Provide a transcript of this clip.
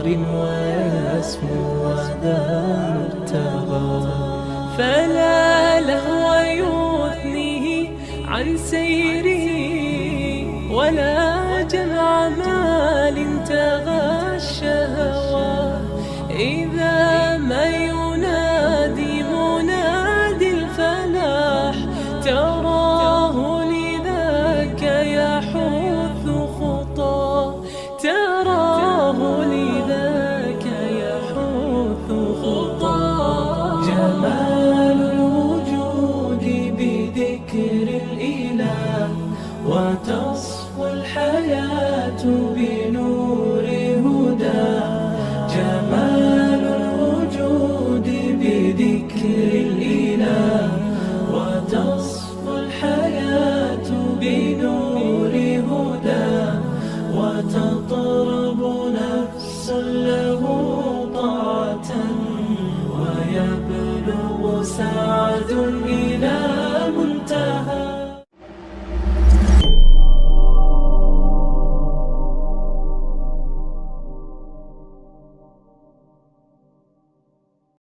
ويسمو ذا مرتضى. فلا لهو يثنيه عن سيره، ولا جمع مال تغى الشهوى. إذا ما ينادي منادي الفلاح، تراه لذاك يحث خطاه، تراه لذاك يحث خطاه. جمال الوجود بذكر الإله، وتصفو الحياة بنور هدى. جمال الوجود بذكر الإله، وتصفو الحياة بنور هدى. وتطرب نفس له طاعة، ويبلغ سعد